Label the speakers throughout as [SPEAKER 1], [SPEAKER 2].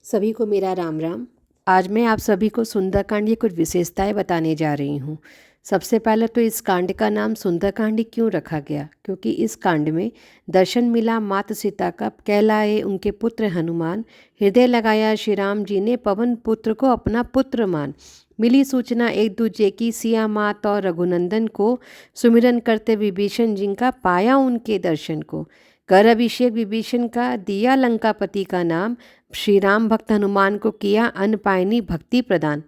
[SPEAKER 1] सभी को मेरा राम राम। आज मैं आप सभी को सुंदरकांड की कुछ विशेषताएं बताने जा रही हूँ। सबसे पहले तो इस कांड का नाम सुंदरकांड क्यों रखा गया, क्योंकि इस कांड में दर्शन मिला माता सीता का, कहलाए उनके पुत्र हनुमान, हृदय लगाया श्री राम जी ने, पवन पुत्र को अपना पुत्र मान, मिली सूचना एक दूजे की, सिया मात और रघुनंदन को, सुमिरन करते विभीषण जी का, पाया उनके दर्शन को, कर अभिषेक विभीषण का, दिया लंकापति का नाम, श्री राम भक्त हनुमान को किया अनपायनी भक्ति प्रदान,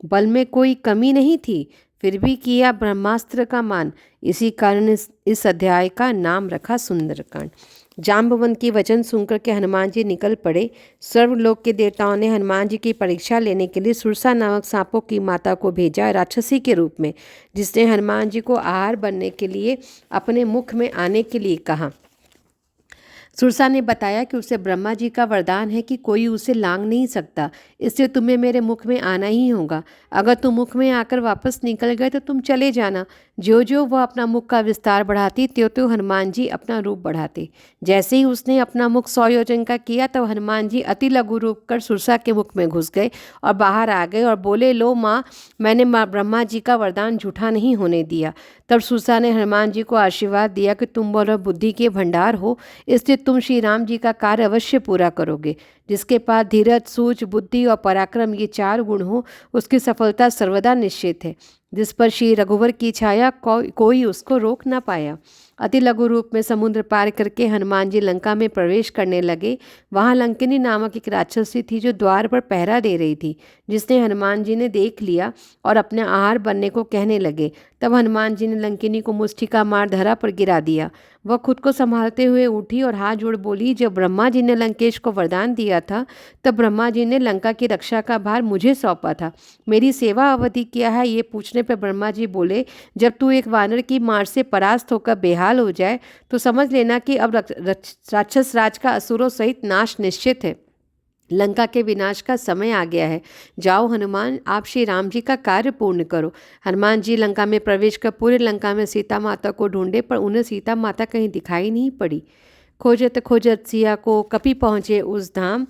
[SPEAKER 1] बल में कोई कमी नहीं थी फिर भी किया ब्रह्मास्त्र का मान, इसी कारण इस अध्याय का नाम रखा सुंदरकांड। जाम्बवंत की वचन सुनकर के हनुमान जी निकल पड़े। सर्वलोक के देवताओं ने हनुमान जी की परीक्षा लेने के लिए सुरसा नामक सांपों की माता को भेजा राक्षसी के रूप में, जिसने हनुमान जी को आहार बनने के लिए अपने मुख में आने के लिए कहा। सुरसा ने बताया कि उसे ब्रह्मा जी का वरदान है कि कोई उसे लांघ नहीं सकता, इसलिए तुम्हें मेरे मुख में आना ही होगा। अगर तुम मुख में आकर वापस निकल गए तो तुम चले जाना। ज्यों ज्यों वह अपना मुख का विस्तार बढ़ाती त्यों त्यों हनुमान जी अपना रूप बढ़ाते। जैसे ही उसने अपना मुख 100 योजन का किया तब हनुमान जी अति लघु रूप कर सुरसा के मुख में घुस गए और बाहर आ गए और बोले, लो माँ, मैंने ब्रह्मा जी का वरदान झूठा नहीं होने दिया। तब सुरसा ने हनुमान जी को आशीर्वाद दिया कि तुम बोलो बुद्धि के भंडार हो, इसलिए तुम श्री राम जी का कार्य अवश्य पूरा करोगे। जिसके पास धीरज, सूझ, बुद्धि और पराक्रम ये 4 गुण हो उसकी सफलता सर्वदा निश्चित है। जिस पर श्री रघुवर की छाया कोई उसको रोक ना पाया। अति लघु रूप में समुद्र पार करके हनुमान जी लंका में प्रवेश करने लगे। वहाँ लंकिनी नामक एक राक्षसी थी जो द्वार पर पहरा दे रही थी, जिसने हनुमान जी ने देख लिया और अपने आहार बनने को कहने लगे। तब हनुमान जी ने लंकिनी को मुष्टि का मार धरा पर गिरा दिया। वह खुद को संभालते हुए उठी और हाथ जोड़ बोली, जब ब्रह्मा जी ने लंकेश को वरदान दिया था तब ब्रह्मा जी ने लंका की रक्षा का भार मुझे सौंपा था। मेरी सेवा अवधि क्या है ये पूछने पर ब्रह्मा जी बोले, जब तू एक वानर की मार से परास्त होकर बेहाल हो जाए तो समझ लेना कि अब राक्षस राज का असुरों सहित नाश निश्चित है। लंका के विनाश का समय आ गया है। जाओ हनुमान, आप श्री राम जी का कार्य पूर्ण करो। हनुमान जी लंका में प्रवेश कर पूरे लंका में सीता माता को ढूंढे पर उन्हें सीता माता कहीं दिखाई नहीं पड़ी। खोजत खोजत सिया को कपि पहुँचे उस धाम,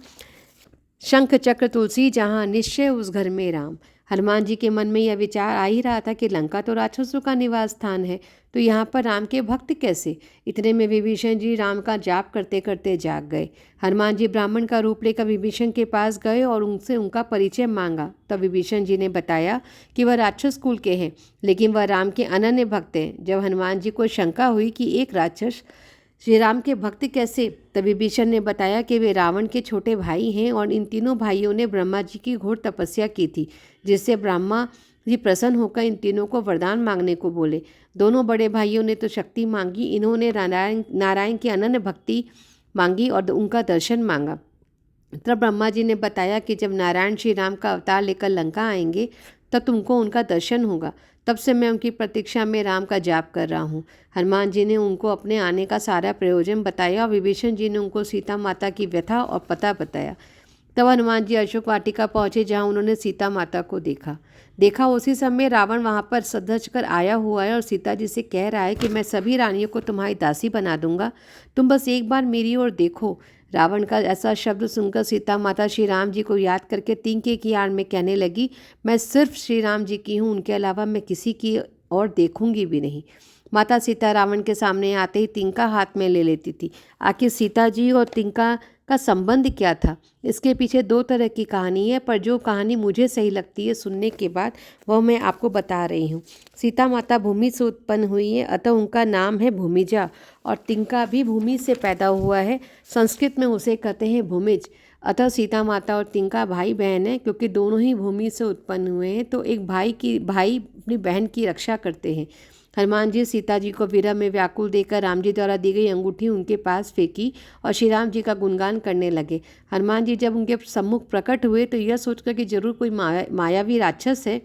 [SPEAKER 1] शंख चक्र तुलसी जहाँ निश्चय उस घर में राम। हनुमान जी के मन में यह विचार आ ही रहा था कि लंका तो राक्षसों का निवास स्थान है, तो यहाँ पर राम के भक्त कैसे। इतने में विभीषण जी राम का जाप करते करते जाग गए। हनुमान जी ब्राह्मण का रूप लेकर विभीषण के पास गए और उनसे उनका परिचय मांगा। तब विभीषण जी ने बताया कि वह राक्षस कुल के हैं, लेकिन वह राम के अनन्य भक्त हैं। जब हनुमान जी को शंका हुई कि एक राक्षस श्री राम के भक्त कैसे, तब विभीषण ने बताया कि वे रावण के छोटे भाई हैं और इन तीनों भाइयों ने ब्रह्मा जी की घोर तपस्या की थी, जिससे ब्रह्मा जी प्रसन्न होकर इन तीनों को वरदान मांगने को बोले। दोनों बड़े भाइयों ने तो शक्ति मांगी, इन्होंने नारायण की अनन्य भक्ति मांगी और उनका दर्शन मांगा। तब ब्रह्मा जी ने बताया कि जब नारायण श्री राम का अवतार लेकर लंका आएंगे तब तुमको उनका दर्शन होगा। तब से मैं उनकी प्रतीक्षा में राम का जाप कर रहा हूँ। हनुमान जी ने उनको अपने आने का सारा प्रयोजन बताया और विभीषण जी ने उनको सीता माता की व्यथा और पता बताया। तब हनुमान जी अशोक वाटिका पहुँचे जहाँ उन्होंने सीता माता को देखा उसी समय रावण वहाँ पर सधज कर आया हुआ है और सीता जी से कह रहा है कि मैं सभी रानियों को तुम्हारी दासी बना दूंगा, तुम बस एक बार मेरी ओर देखो। रावण का ऐसा शब्द सुनकर सीता माता श्री राम जी को याद करके तिनके की आड़ में कहने लगी, मैं सिर्फ श्री राम जी की हूँ, उनके अलावा मैं किसी की और देखूंगी भी नहीं। माता सीता रावण के सामने आते ही तिनका हाथ में ले लेती थी। आखिर सीता जी और तिनका का संबंध क्या था, इसके पीछे 2 तरह की कहानी है, पर जो कहानी मुझे सही लगती है सुनने के बाद वह मैं आपको बता रही हूँ। सीता माता भूमि से उत्पन्न हुई है, अतः उनका नाम है भूमिजा, और तिनका भी भूमि से पैदा हुआ है, संस्कृत में उसे कहते हैं भूमिज। अतः सीता माता और तिनका भाई बहन है, क्योंकि दोनों ही भूमि से उत्पन्न हुए हैं, तो एक भाई अपनी बहन की रक्षा करते हैं। हनुमान जी सीता जी को विरह में व्याकुल देकर राम जी द्वारा दी गई अंगूठी उनके पास फेंकी और श्री राम जी का गुणगान करने लगे। हनुमान जी जब उनके सम्मुख प्रकट हुए तो यह सोचकर कि जरूर कोई मायावी राक्षस है,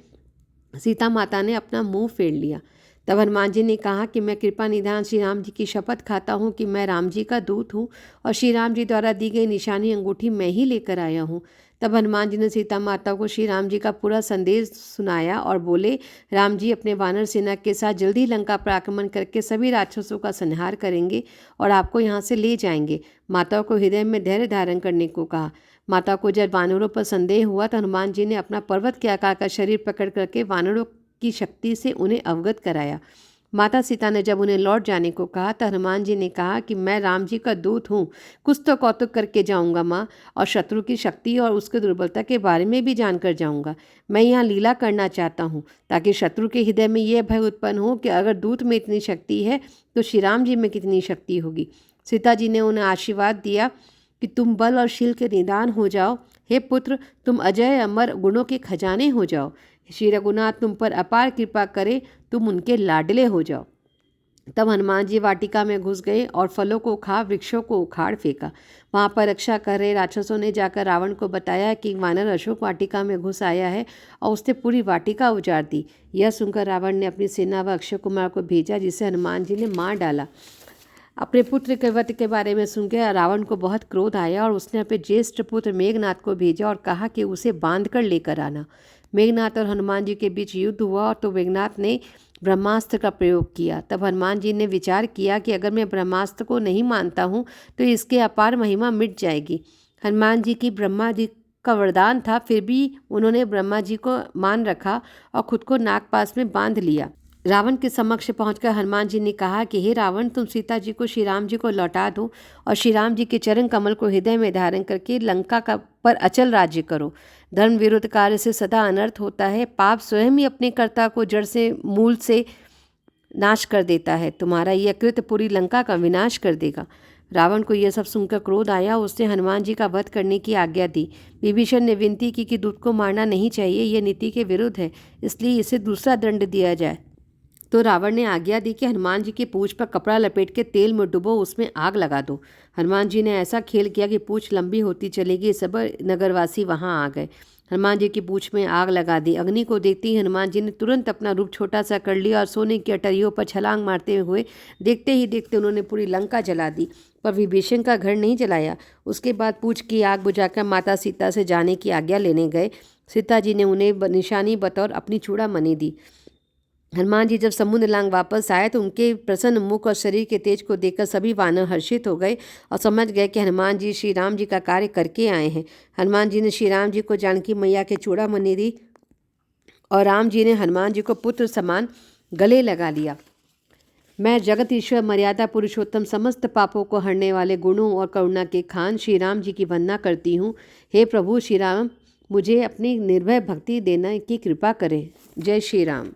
[SPEAKER 1] सीता माता ने अपना मुंह फेर लिया। तब हनुमान जी ने कहा कि मैं कृपा निधान श्री राम जी की शपथ खाता हूँ कि मैं राम जी का दूत हूँ और श्री राम जी द्वारा दी गई निशानी अंगूठी मैं ही लेकर आया हूँ। तब हनुमान जी ने सीता माता को श्री राम जी का पूरा संदेश सुनाया और बोले, राम जी अपने वानर सेना के साथ जल्दी लंका पर आक्रमण करके सभी राक्षसों का संहार करेंगे और आपको यहाँ से ले जाएंगे। माताओं को हृदय में धैर्य धारण करने को कहा। माता को जब वानरों पर संदेह हुआ तो हनुमान जी ने अपना पर्वत के आकार का शरीर पकड़ करके वानरों की शक्ति से उन्हें अवगत कराया। माता सीता ने जब उन्हें लौट जाने को कहा तो हनुमान जी ने कहा कि मैं राम जी का दूत हूँ, कुछ तो कौतुक करके जाऊँगा माँ, और शत्रु की शक्ति और उसकी दुर्बलता के बारे में भी जानकर जाऊँगा। मैं यहाँ लीला करना चाहता हूँ ताकि शत्रु के हृदय में यह भय उत्पन्न हो कि अगर दूत में इतनी शक्ति है तो श्री राम जी में कितनी शक्ति होगी। सीता जी ने उन्हें आशीर्वाद दिया कि तुम बल और शील के निदान हो जाओ। हे पुत्र, तुम अजय अमर गुणों के खजाने हो जाओ। श्री रघुनाथ तुम पर अपार कृपा करे, तुम उनके लाडले हो जाओ। तब हनुमान जी वाटिका में घुस गए और फलों को खा वृक्षों को उखाड़ फेंका। वहाँ पर रक्षा कर रहे राक्षसों ने जाकर रावण को बताया कि वानर अशोक वाटिका में घुस आया है और उसने पूरी वाटिका उजाड़ दी। यह सुनकर रावण ने अपनी सेना व अक्षय कुमार को भेजा, जिसे हनुमान जी ने मार डाला। अपने पुत्र के वध के बारे में सुनकर रावण को बहुत क्रोध आया और उसने अपने ज्येष्ठ पुत्र मेघनाथ को भेजा और कहा कि उसे बांध कर लेकर आना। मेघनाथ और हनुमान जी के बीच युद्ध हुआ तो मेघनाथ ने ब्रह्मास्त्र का प्रयोग किया। तब हनुमान जी ने विचार किया कि अगर मैं ब्रह्मास्त्र को नहीं मानता हूँ तो इसके अपार महिमा मिट जाएगी। हनुमान जी की ब्रह्मा जी का वरदान था, फिर भी उन्होंने ब्रह्मा जी को मान रखा और खुद को नागपाश में बांध लिया। रावण के समक्ष पहुंचकर हनुमान जी ने कहा कि हे रावण, तुम सीता जी को श्री राम जी को लौटा दो और श्री राम जी के चरण कमल को हृदय में धारण करके लंका का पर अचल राज्य करो। धर्म विरुद्ध कार्य से सदा अनर्थ होता है। पाप स्वयं ही अपने कर्ता को जड़ से मूल से नाश कर देता है। तुम्हारा यह कृत्य पूरी लंका का विनाश कर देगा। रावण को यह सब सुनकर क्रोध आया। उसने हनुमान जी का वध करने की आज्ञा दी। विभीषण ने विनती की कि दूत को मारना नहीं चाहिए, यह नीति के विरुद्ध है, इसलिए इसे दूसरा दंड दिया जाए। तो रावण ने आज्ञा दी कि हनुमान जी की पूंछ पर कपड़ा लपेट के तेल में डुबो, उसमें आग लगा दो। हनुमान जी ने ऐसा खेल किया कि पूंछ लंबी होती चलेगी। सब नगरवासी वहां आ गए। हनुमान जी की पूंछ में आग लगा दी। अग्नि को देखते ही हनुमान जी ने तुरंत अपना रूप छोटा सा कर लिया और सोने की अटरियों पर छलांग मारते हुए देखते ही देखते उन्होंने पूरी लंका जला दी, पर विभीषण का घर नहीं जलाया। उसके बाद पूंछ की आग बुझाकर माता सीता से जाने की आज्ञा लेने गए। सीता जी ने उन्हें निशानी बतौर अपनी चूड़ामणि दी। हनुमान जी जब समुद्र लांग वापस आए तो उनके प्रसन्न मुख और शरीर के तेज को देखकर सभी वानर हर्षित हो गए और समझ गए कि हनुमान जी श्री राम जी का कार्य करके आए हैं। हनुमान जी ने श्री राम जी को जानकी मैया के चूड़ामणि दी और राम जी ने हनुमान जी को पुत्र समान गले लगा लिया। मैं जगत ईश्वर मर्यादा पुरुषोत्तम समस्त पापों को हरने वाले गुणों और करुणा के खान श्री राम जी की वंदना करती हूँ। हे प्रभु श्री राम, मुझे अपनी निर्भय भक्ति देने की कृपा करें। जय श्री राम।